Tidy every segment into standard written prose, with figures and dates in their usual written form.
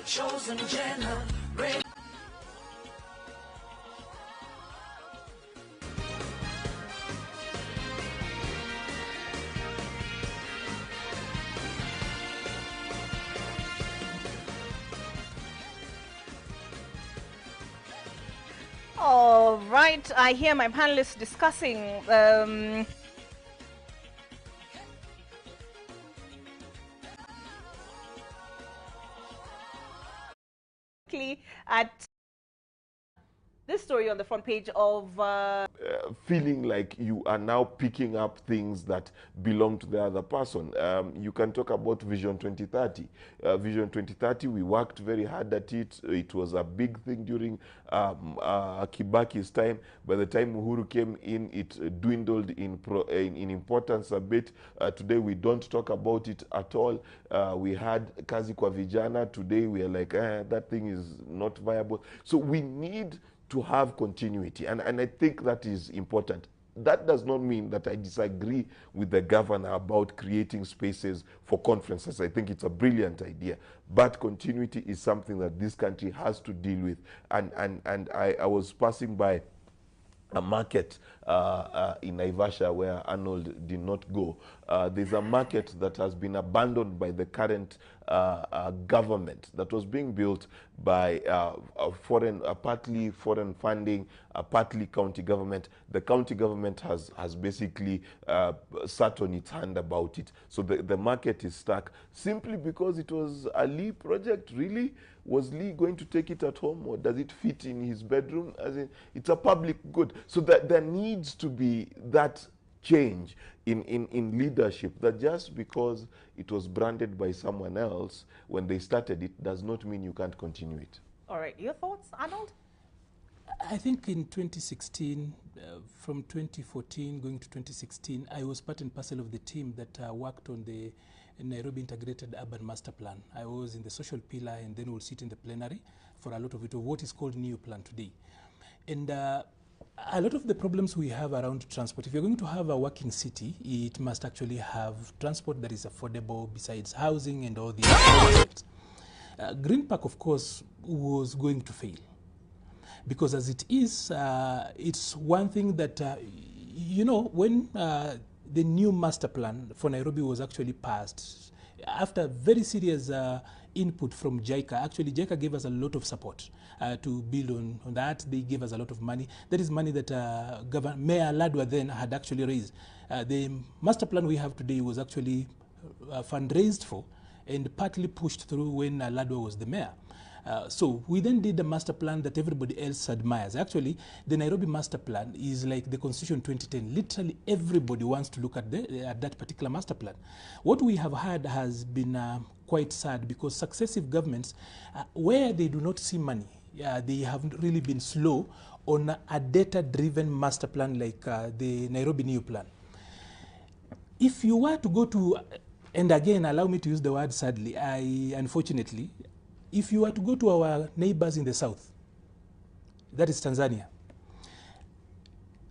chosen generation. All right, I hear my panelists discussing at this story on the front page of feeling like you are now picking up things that belong to the other person. You can talk about Vision 2030. Vision 2030, we worked very hard at it. It was a big thing during Kibaki's time. By the time Uhuru came in, it dwindled in importance a bit. Today, we don't talk about it at all. We had Kazi kwa Vijana. Today, we are like, that thing is not viable. So we need to have continuity, and I think that is important. That does not mean that I disagree with the governor about creating spaces for conferences. I think it's a brilliant idea, but continuity is something that this country has to deal with. And I was passing by a market in Naivasha where Arnold did not go. There's a market that has been abandoned by the current government that was being built by partly foreign funding, partly county government. The county government has basically sat on its hand about it. So the market is stuck simply because it was a Lee project. Really? Was Lee going to take it at home, or does it fit in his bedroom? As in, it's a public good. So that there needs to be that change in leadership, that just because it was branded by someone else when they started it does not mean you can't continue it. All right, your thoughts, Arnold? I think in 2016, from 2014 going to 2016, I was part and parcel of the team that worked on the Nairobi Integrated Urban Master Plan. I was in the social pillar and then we'll sit in the plenary for a lot of it, of what is called new plan today. And a lot of the problems we have around transport, if you're going to have a working city, it must actually have transport that is affordable besides housing and all the other aspects. Green Park, of course, was going to fail. Because as it is, it's one thing that, you know, when the new master plan for Nairobi was actually passed, after very serious input from Jkia, actually Jkia gave us a lot of support to build on that. They gave us a lot of money. That is money that Mayor Ladwa then had actually raised. The master plan we have today was actually fundraised for and partly pushed through when Ladwa was the mayor. So we then did the master plan that everybody else admires. Actually, the Nairobi master plan is like the Constitution 2010. Literally everybody wants to look at that particular master plan. What we have had has been quite sad, because successive governments, where they do not see money, they have really been slow on a data-driven master plan like the Nairobi new plan. If you were to go to, and again, allow me to use the word sadly, unfortunately, if you were to go to our neighbors in the south, that is Tanzania,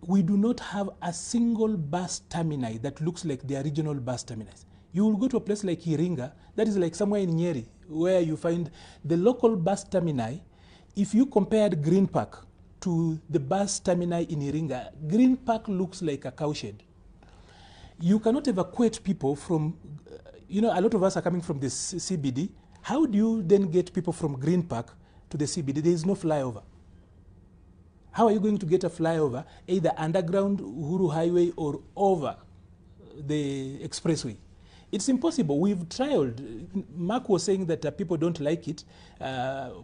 we do not have a single bus terminal that looks like their regional bus terminals. You will go to a place like Iringa, that is like somewhere in Nyeri, where you find the local bus terminal. If you compared Green Park to the bus terminal in Iringa, Green Park looks like a cowshed. You cannot evacuate people from, you know, a lot of us are coming from the CBD. How do you then get people from Green Park to the CBD? There is no flyover. How are you going to get a flyover, either underground Uhuru Highway or over the expressway? It's impossible. We've trialed. Mark was saying that people don't like it,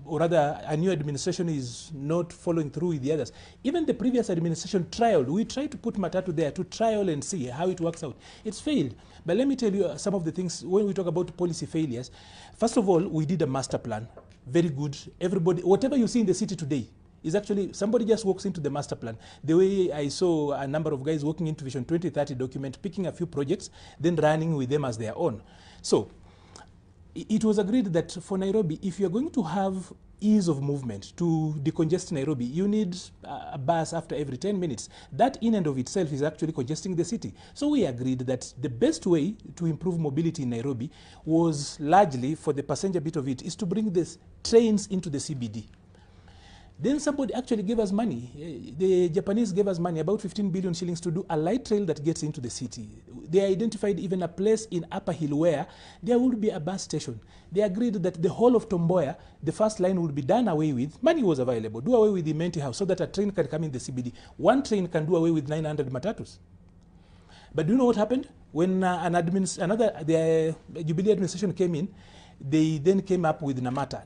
or rather a new administration is not following through with the others. Even the previous administration trialed. We tried to put Matatu there to trial and see how it works out. It's failed. But let me tell you some of the things when we talk about policy failures. First of all, we did a master plan. Very good. Everybody, whatever you see in the city today, is actually, somebody just walks into the master plan. The way I saw a number of guys walking into Vision 2030 document, picking a few projects, then running with them as their own. So, it was agreed that for Nairobi, if you're going to have ease of movement to decongest Nairobi, you need a bus after every 10 minutes. That in and of itself is actually congesting the city. So we agreed that the best way to improve mobility in Nairobi was largely, for the passenger bit of it, is to bring the trains into the CBD. Then somebody actually gave us money. The Japanese gave us money, about 15 billion shillings, to do a light rail that gets into the city. They identified even a place in Upper Hill where there would be a bus station. They agreed that the whole of Tomboya, the first line, would be done away with. Money was available. Do away with the Menti House so that a train can come in the CBD. One train can do away with 900 matatus. But do you know what happened? When the Jubilee administration came in, they then came up with Namata.